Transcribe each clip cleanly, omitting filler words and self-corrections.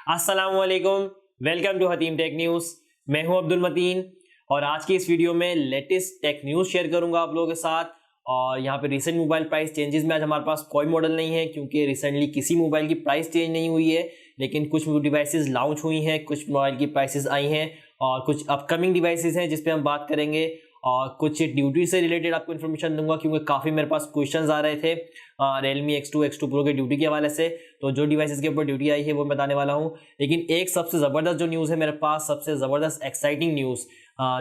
अस्सलाम वालेकुम, welcome to Hatim tech news. मैं हूं अब्दुल मतीन और आज की इस वीडियो में लेटेस्ट टेक न्यूज़ शेयर करूंगा आप लोगों के साथ। और यहाँ पे रिसेंट मोबाइल प्राइस चेंजेस में आज हमारे पास कोई मॉडल नहीं है क्योंकि रिसेंटली किसी मोबाइल की प्राइस चेंज नहीं हुई है, लेकिन कुछ डिवाइसेस लॉन्च हुई हैं, कुछ मोबाइल की प्राइसेस आई हैं और कुछ अपकमिंग डिवाइसेस हैं जिस पे हम बात करेंगे। और कुछ ड्यूटी से रिलेटेड आपको इन्फॉर्मेशन दूंगा क्योंकि काफ़ी मेरे पास क्वेश्चंस आ रहे थे Realme X2 Pro के ड्यूटी के हवाले से। तो जो डिवाइसेस के ऊपर ड्यूटी आई है वो बताने वाला हूँ, लेकिन एक सबसे ज़बरदस्त जो न्यूज़ है मेरे पास, सबसे ज़बरदस्त एक्साइटिंग न्यूज़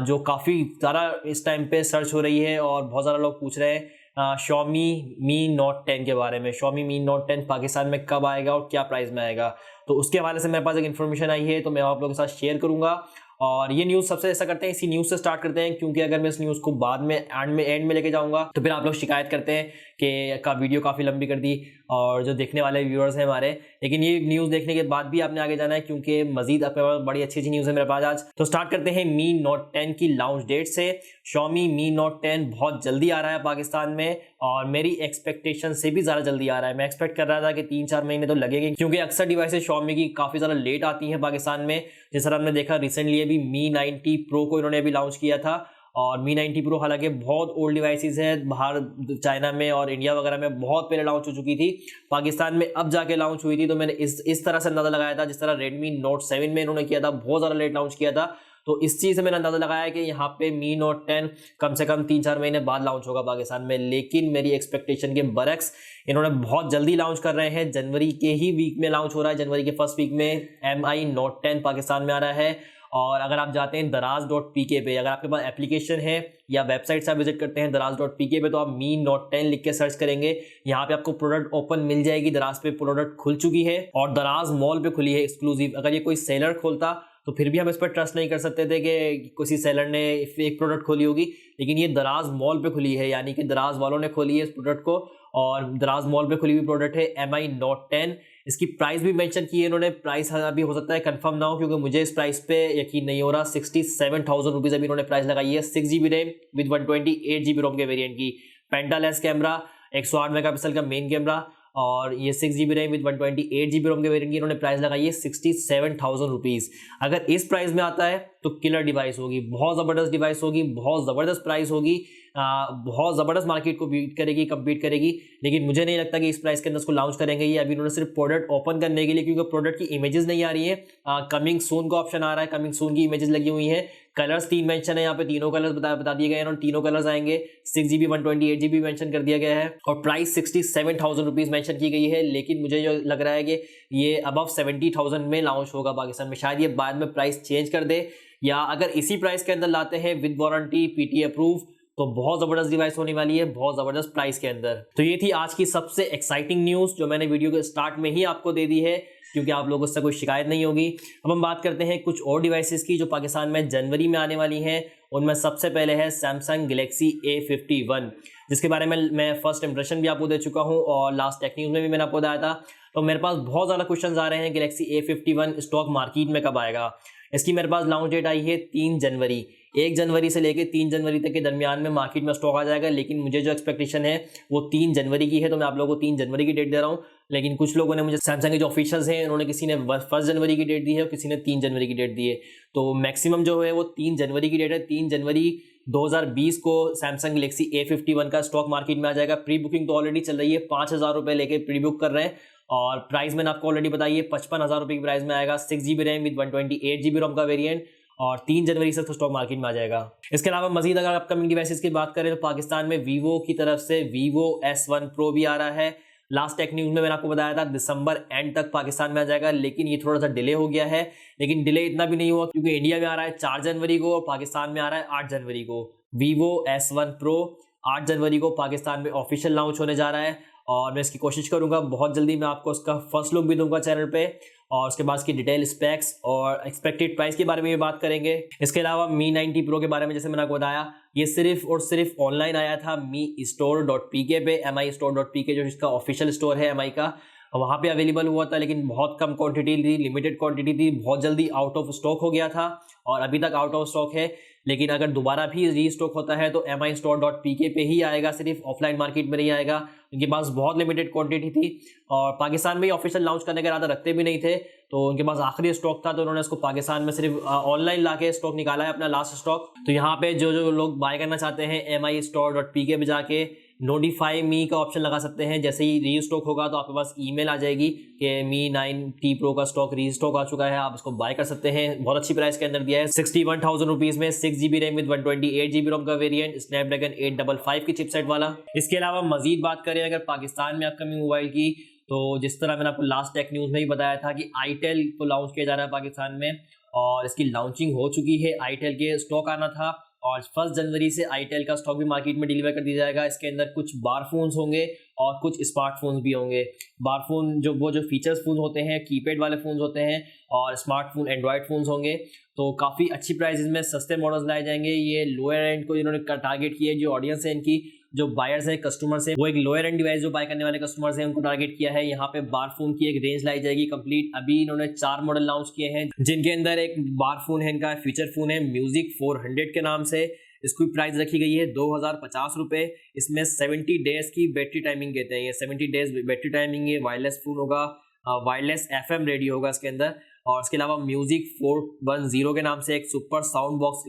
जो काफ़ी ज़्यादा इस टाइम पे सर्च हो रही है और बहुत ज़्यादा लोग पूछ रहे हैं Xiaomi Mi Note 10 के बारे में। Xiaomi Mi Note 10 पाकिस्तान में कब आएगा और क्या प्राइस में आएगा, तो उसके हवाले से मेरे पास एक इन्फॉर्मेशन आई है, तो मैं आप लोगों के साथ शेयर करूंगा। और ये न्यूज़ सबसे ऐसा करते हैं, इसी न्यूज़ से स्टार्ट करते हैं क्योंकि अगर मैं इस न्यूज़ को बाद में एंड में लेके जाऊंगा तो फिर आप लोग शिकायत करते हैं कि का वीडियो काफ़ी लंबी कर दी और जो देखने वाले व्यूअर्स हैं हमारे। लेकिन ये न्यूज़ देखने के बाद भी आपने आगे जाना है क्योंकि मजीद अपने पास बड़ी अच्छी न्यूज़ है मेरे पास आज। तो स्टार्ट करते हैं Mi Note 10 की लॉन्च डेट से। Xiaomi Mi Note 10 बहुत जल्दी आ रहा है पाकिस्तान में और मेरी एक्सपेक्टेशन से भी ज़्यादा जल्दी आ रहा है। मैं एक्सपेक्ट कर रहा था कि 3-4 महीने तो लगेंगे क्योंकि अक्सर डिवाइसेस Xiaomi की काफ़ी ज़्यादा लेट आती हैं पाकिस्तान में। जिस तरह हमने देखा रिसेंटली अभी Mi 90 Pro को इन्होंने अभी लॉन्च किया था और Mi 90 Pro हालांकि बहुत ओल्ड डिवाइसेस है, बाहर चाइना में और इंडिया वगैरह में बहुत पहले लॉन्च हो चुकी थी, पाकिस्तान में अब जाके लॉन्च हुई थी। तो मैंने इस तरह से अंदाज़ा लगाया था जिस तरह Redmi Note 7 में इन्होंने किया था, बहुत ज़्यादा लेट लॉन्च किया था। तो इस चीज़ से मैंने अंदाज़ा लगाया कि यहाँ पे Mi Note 10 कम से कम 3-4 महीने बाद लॉन्च होगा पाकिस्तान में, लेकिन मेरी एक्सपेक्टेशन के बरक्स इन्होंने बहुत जल्दी लॉन्च कर रहे हैं। जनवरी के ही वीक में लॉन्च हो रहा है, जनवरी के फर्स्ट वीक में Mi Note 10 पाकिस्तान में आ रहा है। और अगर आप जाते हैं daraz.pk पे, अगर आपके पास एप्लीकेशन है या वेबसाइट से आप विजिट करते हैं daraz.pk पे, तो आप Mi Note 10 लिख के सर्च करेंगे, यहाँ पे आपको प्रोडक्ट ओपन मिल जाएगी। दराज पे प्रोडक्ट खुल चुकी है और दराज मॉल पे खुली है एक्सक्लूसिव। अगर ये कोई सेलर खोलता तो फिर भी हम इस पर ट्रस्ट नहीं कर सकते थे कि किसी सेलर ने फेक प्रोडक्ट खोली होगी, लेकिन ये दराज मॉल पे खुली है, यानी कि दराज वालों ने खोली है इस प्रोडक्ट को और दराज मॉल पे खुली हुई प्रोडक्ट है Mi Note 10। इसकी प्राइस भी मेंशन की है इन्होंने, प्राइस अभी हो सकता है कंफर्म ना हो क्योंकि मुझे इस प्राइस पे यकीन नहीं हो रहा। 67,000 रुपीज़ अभी इन्होंने प्राइस लगाई है। 6GB रैम विद 128GB रोम के वेरिएंट की, पेंटालेस कैमरा, 108 मेगापिक्सल का मेन कैमरा और ये 6GB रैम विद 128GB रोम के वेरिएंट की इन्होंने प्राइस लगाई है 67,000 रुपीज़। अगर इस प्राइस में आता है तो किलर डिवाइस होगी, बहुत ज़बरदस्त डिवाइस होगी, बहुत ज़बरदस्त प्राइस होगी, बहुत ज़बरदस्त मार्केट को बीट करेगी, कम्पीट करेगी। लेकिन मुझे नहीं लगता कि इस प्राइस के अंदर इसको लॉन्च करेंगे। ये अभी उन्होंने सिर्फ प्रोडक्ट ओपन करने के लिए, क्योंकि प्रोडक्ट की इमेजेस नहीं आ रही है, कमिंग सून का ऑप्शन आ रहा है, कमिंग सून की इमेजेस लगी हुई हैं। कलर्स 3 मेंशन है यहाँ पे, तीनों कलर्स बता दिए गए हैं और तीनों कलर्स आएंगे। 6GB 128GB मेंशन कर दिया गया है और प्राइस 67,000 रुपीज़ मेंशन की गई है। लेकिन मुझे जो लग रहा है कि ये अबव 70,000 में लॉन्च होगा पाकिस्तान में। शायद ये बाद में प्राइस चेंज कर दे, या अगर इसी प्राइस के अंदर लाते हैं विद वारंटी PTA अप्रूव तो बहुत ज़बरदस्त डिवाइस होने वाली है, बहुत ज़बरदस्त प्राइस के अंदर। तो ये थी आज की सबसे एक्साइटिंग न्यूज़ जो मैंने वीडियो के स्टार्ट में ही आपको दे दी है क्योंकि आप लोगों से कोई शिकायत नहीं होगी। अब हम बात करते हैं कुछ और डिवाइसेस की जो पाकिस्तान में जनवरी में आने वाली हैं। उनमें सबसे पहले है सैमसंग गैलेक्सी A51, जिसके बारे में मैं फर्स्ट इंप्रेशन भी आपको दे चुका हूँ और लास्ट टेक न्यूज़ में भी मैंने आपको बताया था। तो मेरे पास बहुत ज़्यादा क्वेश्चन आ रहे हैं गैलेक्सी A51 स्टॉक मार्केट में कब आएगा। इसकी मेरे पास लॉन्च डेट आई है 3 जनवरी। 1 जनवरी से लेकर 3 जनवरी तक के दरमियान में मार्केट में स्टॉक आ जाएगा, लेकिन मुझे जो एक्सपेक्टेशन है वो 3 जनवरी की है, तो मैं आप लोगों को 3 जनवरी की डेट दे रहा हूँ। लेकिन कुछ लोगों ने मुझे सैमसंग के जो ऑफिशियल्स हैं उन्होंने किसी ने 1 जनवरी की डेट दी है और किसी ने 3 जनवरी की डेट दी है। तो मैक्सिमम जो है वो 3 जनवरी की डेट है। 3 जनवरी 2020 को सैमसंग गैलेक्सी A51 का स्टॉक मार्केट में आ जाएगा। प्री बुकिंग तो ऑलरेडी चल रही है, 5,000 रुपये लेके प्री बुक कर रहे हैं और प्राइस मैंने आपको ऑलरेडी बताई है 55,000 रुपये की प्राइस में आएगा। 6GB रैम विद 128GB रोम का वेरिएंट और 3 जनवरी से तो स्टॉक मार्केट में आ जाएगा। इसके अलावा मजीद अगर अपकमिंग डिवाइसेस की बात करें तो पाकिस्तान में वीवो की तरफ से Vivo S1 Pro भी आ रहा है। लास्ट टेक न्यूज़ में मैंने आपको बताया था दिसंबर एंड तक पाकिस्तान में आ जाएगा, लेकिन ये थोड़ा सा डिले हो गया है। लेकिन डिले इतना भी नहीं हुआ क्योंकि इंडिया में आ रहा है 4 जनवरी को और पाकिस्तान में आ रहा है 8 जनवरी को। Vivo S1 Pro 8 जनवरी को पाकिस्तान में ऑफिशियल लॉन्च होने जा रहा है और मैं इसकी कोशिश करूंगा बहुत जल्दी मैं आपको उसका फर्स्ट लुक भी दूंगा चैनल पे और उसके बाद इसकी डिटेल स्पेक्स और एक्सपेक्टेड प्राइस के बारे में भी बात करेंगे। इसके अलावा Mi 90 Pro के बारे में जैसे मैंने आपको बताया, ये सिर्फ और सिर्फ ऑनलाइन आया था Mi Store.pk पे, Mi Store.pk जो इसका ऑफिशियल स्टोर है Mi का, वहाँ पे अवेलेबल हुआ था, लेकिन बहुत कम क्वांटिटी थी, लिमिटेड क्वांटिटी थी, बहुत जल्दी आउट ऑफ स्टॉक हो गया था और अभी तक आउट ऑफ स्टॉक है। लेकिन अगर दोबारा भी रीस्टॉक होता है तो mistore.pk पे ही आएगा, सिर्फ ऑफलाइन मार्केट में नहीं आएगा। उनके पास बहुत लिमिटेड क्वांटिटी थी और पाकिस्तान में ऑफिशियल लॉन्च करने का इरादा रखते भी नहीं थे, तो उनके पास आखिरी स्टॉक था तो उन्होंने इसको पाकिस्तान में सिर्फ ऑनलाइन लाके स्टॉक निकाला है, अपना लास्ट स्टॉक। तो यहाँ पे जो जो लोग बाय करना चाहते हैं mistore.pk पे जाके नोटिफाई मी का ऑप्शन लगा सकते हैं। जैसे ही रीस्टॉक होगा तो आपके पास ईमेल आ जाएगी कि Mi 9T Pro का स्टॉक रीस्टॉक आ चुका है, आप इसको बाय कर सकते हैं। बहुत अच्छी प्राइस के अंदर दिया है, 61,000 रुपीज में 6GB रैम विद 128GB रोम का वेरिएंट, स्नैपड्रैगन 855 की चिपसेट वाला। इसके अलावा मजीद बात करें अगर पाकिस्तान में अपकमिंग मोबाइल की, तो जिस तरह मैंने आपको लास्ट टेक न्यूज़ में ही बताया था कि आईटेल को लॉन्च किया जा रहा है पाकिस्तान में और इसकी लॉन्चिंग हो चुकी है। आईटेल के स्टॉक आना था और 1 जनवरी से आईटेल का स्टॉक भी मार्केट में डिलीवर कर दिया जाएगा। इसके अंदर कुछ बार फोन्स होंगे और कुछ स्मार्टफोन्स भी होंगे। बार फोन जो फीचर्स फोन होते हैं, कीपैड वाले फोन्स होते हैं, और स्मार्टफोन एंड्रॉयड फोन्स होंगे। तो काफ़ी अच्छी प्राइसेस में सस्ते मॉडल्स लाए जाएंगे। ये लोअर एंड को इन्होंने टारगेट किया है, जो ऑडियंस है इनकी, जो बायर्स हैं, कस्टमर्स हैं, वो एक लोअर एंड डिवाइस जो बाय करने वाले कस्टमर्स हैं उनको टारगेट किया है। यहाँ पे बार फोन की एक रेंज लाई जाएगी कंप्लीट। अभी इन्होंने 4 मॉडल लॉन्च किए हैं, जिनके अंदर एक बार फोन है, इनका फीचर फोन है म्यूजिक 400 के नाम से। इसकी प्राइस रखी गई है 2050 रुपये। इसमें 70 डेज की बैटरी टाइमिंग कहते हैं, ये 70 डेज बैटरी टाइमिंग है। वायरलेस फोन होगा, वायरलेस FM रेडियो होगा इसके अंदर, और इसके अलावा म्यूजिक 410 के नाम से एक super sound box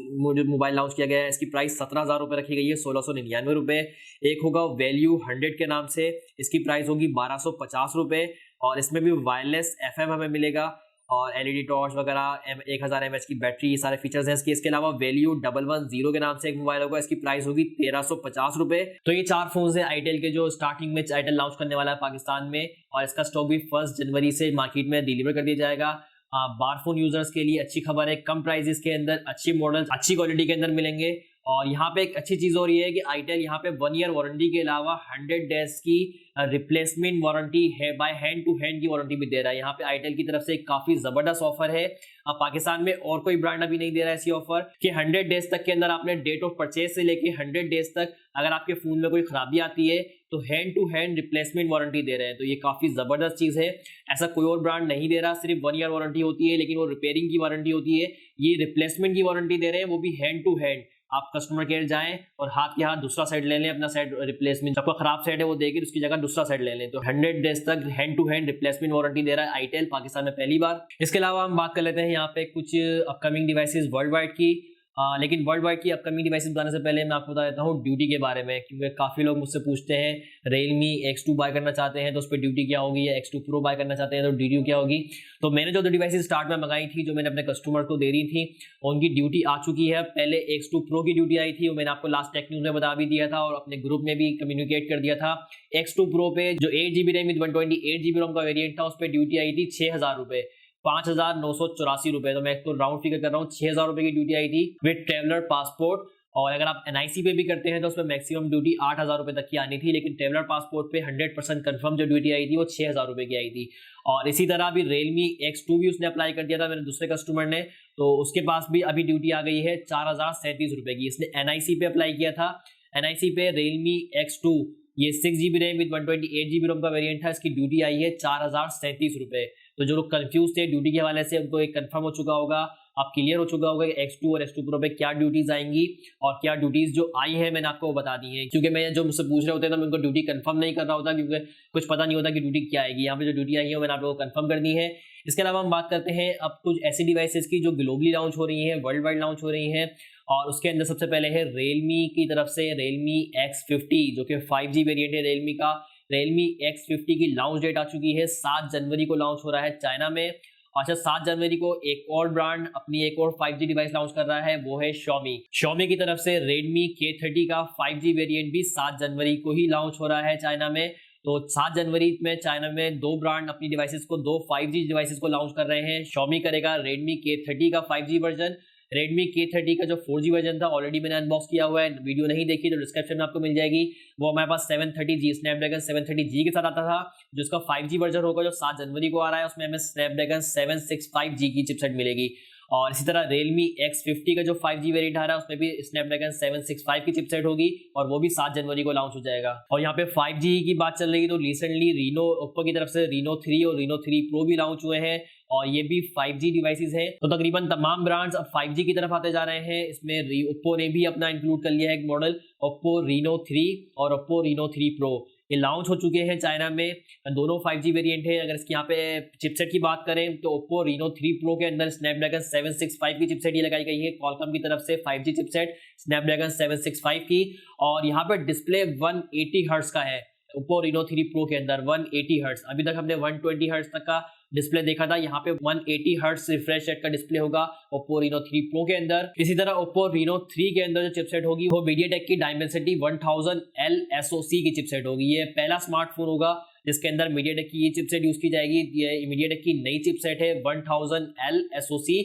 mobile launch किया गया है। इसकी प्राइस 17,000 रुपये रखी गई है, 1699 रुपये। एक होगा वैल्यू 100 के नाम से, इसकी प्राइस होगी 1250 रुपये, और इसमें भी वायरलेस FM हमें मिलेगा और LED टॉर्च वगैरह, 1000 mAh की बैटरी, ये सारे फीचर्स हैं इसके। इसके अलावा वैल्यू 110 के नाम से एक मोबाइल होगा, इसकी प्राइस होगी 1350 रुपये। तो ये 4 फोन्स हैं आईटेल के, जो स्टार्टिंग में आईटेल लॉन्च करने वाला है पाकिस्तान में, और इसका स्टॉक भी 1 जनवरी से मार्केट में डिलीवर कर दिया जाएगा। बार फोन यूजर्स के लिए अच्छी खबर है, कम प्राइसेस के अंदर अच्छी मॉडल्स अच्छी क्वालिटी के अंदर मिलेंगे। और यहाँ पे एक अच्छी चीज़ हो रही है कि आईटेल यहाँ पे 1 ईयर वारंटी के अलावा 100 डेज की रिप्लेसमेंट वारंटी है, बाय हैंड टू हैंड की वारंटी भी दे रहा है। यहाँ पे आईटेल की तरफ से एक काफ़ी ज़बरदस्त ऑफर है। पाकिस्तान में और कोई ब्रांड अभी नहीं दे रहा है ऐसी ऑफर कि 100 डेज तक के अंदर आपने डेट ऑफ परचेज से लेके 100 डेज तक अगर आपके फ़ोन में कोई खराबी आती है तो hand to hand replacement warranty दे रहे हैं। तो ये काफ़ी ज़बरदस्त चीज़ है, ऐसा कोई और ब्रांड नहीं दे रहा। सिर्फ 1 ईयर वारंटी होती है, लेकिन वो रिपेयरिंग की वारंटी होती है, ये रिप्लेसमेंट की वारंटी दे रहे हैं, वो भी हैंड टू हैंड। आप कस्टमर केयर जाएं और हाथ के हाथ दूसरा साइड ले लें, अपना साइड रिप्लेसमेंट, आपका खराब साइड है वो देकर उसकी जगह दूसरा साइड ले लें। तो 100 डेज तक hand to hand replacement warranty दे रहा है आईटेल पाकिस्तान में पहली बार। इसके अलावा हम बात कर लेते हैं यहाँ पे कुछ अपकमिंग डिवाइसेस वर्ल्ड वाइड की। लेकिन वर्ल्ड वाइड की अपकमिंग डिवाइसेस बताने से पहले मैं आपको बता देता हूँ ड्यूटी के बारे में, क्योंकि काफ़ी लोग मुझसे पूछते हैं Realme X2 बाय करना चाहते हैं तो उस पर ड्यूटी क्या होगी, या X2 Pro बाय करना चाहते हैं तो ड्यूटी क्या होगी। तो मैंने जो डिवाइसेस स्टार्ट में मंगाई थी, जो मैंने अपने कस्टमर को दे रही थी, उनकी ड्यूटी आ चुकी है। पहले X2 Pro की ड्यूटी आई थी, वो मैंने आपको लास्ट टेक न्यूज़ में बता भी दिया था और अपने ग्रुप में भी कम्युनिकेट कर दिया था। X2 Pro पे जो 8GB रैम विद 128GB रोम का वेरियंट था, उस पर ड्यूटी आई थी 6000 रुपये, 5,984 रुपये। तो मैं तो राउंड फिगर कर रहा हूँ, 6,000 रुपये की ड्यूटी आई थी विद ट्रेवलर पासपोर्ट। और अगर आप NIC पे भी करते हैं तो उसमें मैक्सिमम ड्यूटी 8,000 रुपये तक की आनी थी, लेकिन ट्रेवलर पासपोर्ट पे 100% कंफर्म जो ड्यूटी आई थी वो 6,000 रुपये की आई थी। और इसी तरह अभी Realme X2 भी उसने अप्लाई कर दिया था मेरे दूसरे कस्टमर ने, तो उसके पास भी अभी ड्यूटी आ गई है 4,037 रुपये की। इसने NIC पे अप्लाई किया था। NIC पे Realme X2 ये 6GB रैम विद 128GB रोम का वेरिएंट था, इसकी ड्यूटी आई है 4,037 रुपये। तो जो लोग कंफ्यूज थे ड्यूटी के हवाले से, उनको एक कंफर्म हो चुका होगा, आप क्लियर हो चुका होगा कि X2 और X2 Pro पे क्या ड्यूटीज आएंगी और क्या ड्यूटीज जो आई है मैंने आपको बता दी है। क्योंकि मैं जो मुझसे पूछ रहे होते हैं तो मैं उनको ड्यूटी कंफर्म नहीं कर रहा होता, क्योंकि कुछ पता नहीं होता कि ड्यूटी क्या आएगी। यहाँ पे जो ड्यूटी आई है मैंने आप लोगों को कंफर्म कर दी है। इसके अलावा हम बात करते हैं अब कुछ ऐसी डिवाइसेस की जो ग्लोबली लॉन्च हो रही हैं, वर्ल्ड वाइड लॉन्च हो रही हैं। और उसके अंदर सबसे पहले है Realme की तरफ से Realme X50, जो कि 5G वेरिएंट है Realme का। Realme X50 की लॉन्च डेट आ चुकी है, 7 जनवरी को लॉन्च हो रहा है चाइना में। अच्छा, 7 जनवरी को एक और ब्रांड अपनी एक और 5G डिवाइस लॉन्च कर रहा है, वो है Xiaomi की तरफ से Redmi K30 का 5G वेरिएंट भी 7 जनवरी को ही लॉन्च हो रहा है चाइना में। तो 7 जनवरी में चाइना में 2 ब्रांड अपनी डिवाइसेस को, 2 5G डिवाइसेस को लॉन्च कर रहे हैं। Xiaomi करेगा Redmi K30 का 5G वर्जन। Redmi K30 का जो 4G वर्जन था ऑलरेडी मैंने अनबॉक्स किया हुआ है, वीडियो नहीं देखी तो डिस्क्रिप्शन में आपको मिल जाएगी। वो हमारे पास 730G स्नैपड्रैगन 730G के साथ आता था, जो इसका 5G वर्जन होगा जो 7 जनवरी को आ रहा है, उसमें हमें स्नैपड्रैगन 765G की चिपसेट मिलेगी। और इसी तरह Realme X50 का जो 5G वेरिएंट आ रहा है उसमें भी स्नैपड्रैगन 765 की चिपसेट होगी और वो भी 7 जनवरी को लॉन्च हो जाएगा। और यहाँ पे 5G की बात चल रही है तो रिसेंटली Oppo की तरफ से Reno 3 और Reno 3 Pro भी लॉन्च हुए हैं और ये भी 5G डिवाइसेस हैं। तो तकरीबन तमाम ब्रांड्स अब 5G की तरफ आते जा रहे हैं। इसमें Oppo ने भी अपना इंक्लूड कर लिया है एक मॉडल Oppo Reno 3 और Oppo Reno 3 Pro। ये लॉन्च हो चुके हैं चाइना में, दोनों 5G वेरिएंट है। अगर इसकी यहाँ पे चिपसेट की बात करें तो Oppo Reno 3 Pro के अंदर स्नैपड्रैगन 765 की चिपसेट ये लगाई गई है क्वालकॉम की तरफ से 5G चिपसेट स्नैपड्रैगन 765 की। और यहाँ पे डिस्प्ले 180 हर्ट्ज का है Oppo Reno 3 Pro के अंदर 180 हर्ट्ज। अभी तक हमने 120 हर्ट्ज तक का डिस्प्ले देखा था, यहाँ पे 180 हर्ट्ज रिफ्रेश रेट का डिस्प्ले होगा Oppo Reno 3 Pro के अंदर। इसी तरह Oppo Reno 3 के अंदर जो चिपसेट होगी वो MediaTek की Dimensity 1000L SoC की चिपसेट होगी। ये पहला स्मार्टफोन होगा जिसके अंदर MediaTek की ये चिपसेट यूज की जाएगी। ये MediaTek की नई चिपसेट है 1000L SoC।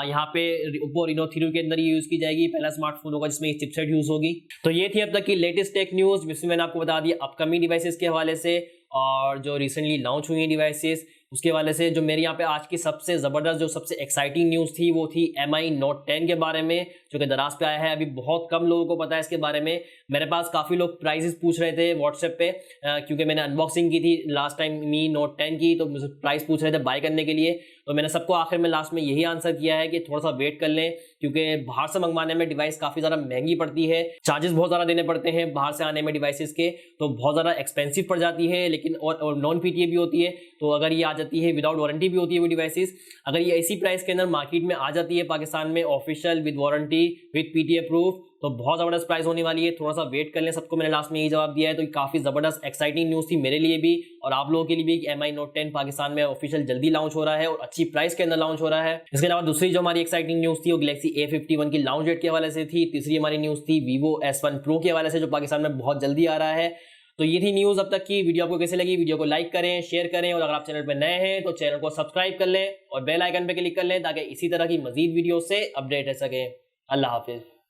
यहाँ पे Oppo Reno 3 के अंदर ये यूज की जाएगी, पहला स्मार्टफोन होगा जिसमें ये चिपसेट यूज होगी। तो ये थी अब तक की लेटेस्ट टेक न्यूज जिसमें मैंने आपको बता दिया अपकमिंग डिवाइसेस के हवाले से और जो रिसेंटली लॉन्च हुई हैं डिवाइसेस उसके हवाले से। जो मेरे यहाँ पे आज की सबसे जबरदस्त जो सबसे एक्साइटिंग न्यूज थी वो थी Mi Note 10 के बारे में जो कि दराज पे आया है। अभी बहुत कम लोगों को पता है इसके बारे में। मेरे पास काफी लोग प्राइसेस पूछ रहे थे व्हाट्सएप पे क्योंकि मैंने अनबॉक्सिंग की थी लास्ट टाइम Mi Note 10 की, तो मुझे प्राइस पूछ रहे थे बाय करने के लिए। तो मैंने सबको आखिर में लास्ट में यही आंसर किया है कि थोड़ा सा वेट कर लें क्योंकि बाहर से मंगवाने में डिवाइस काफी ज्यादा महंगी पड़ती है, चार्जेस बहुत ज्यादा देने पड़ते हैं बाहर से आने में डिवाइसेस के, तो बहुत ज्यादा एक्सपेंसिव पड़ जाती है। लेकिन और नॉन PTA भी होती है, तो अगर ये आ जाती है विदाउट वारंटी भी होती है वो डिवाइसेस, अगर ये इसी प्राइस के अंदर मार्केट में आ जाती है पाकिस्तान में official with warranty with PTA proof तो बहुत जबरदस्त प्राइस होने वाली है। थोड़ा सा वेट कर लें, सबको मैंने लास्ट में यही जवाब दिया है। तो काफी जबरदस्त एक्साइटिंग न्यूज थी मेरे लिए भी और आप लोगों के लिए भी कि Mi Note 10 पाकिस्तान में ऑफिशियल जल्दी लॉन्च हो रहा है और अच्छी प्राइस के अंदर लॉन्च हो रहा है। इसके अलावा दूसरी जो हमारी एक्साइटिंग न्यूज थी वो Galaxy A51 की लॉन्च डेट के हवाले से थी। तीसरी हमारी न्यूज थी Vivo S1 Pro के हवाले से जो पाकिस्तान में बहुत जल्दी आ रहा है। तो ये थी न्यूज अब तक की। वीडियो आपको कैसे लगी? वीडियो को लाइक करें, शेयर करें और अगर आप चैनल पर नए हैं तो चैनल को सब्सक्राइब कर लें और बेल आइकन पे क्लिक कर लें ताकि इसी तरह की मजीद वीडियो से अपडेट रह सके। अल्लाह हाफिज।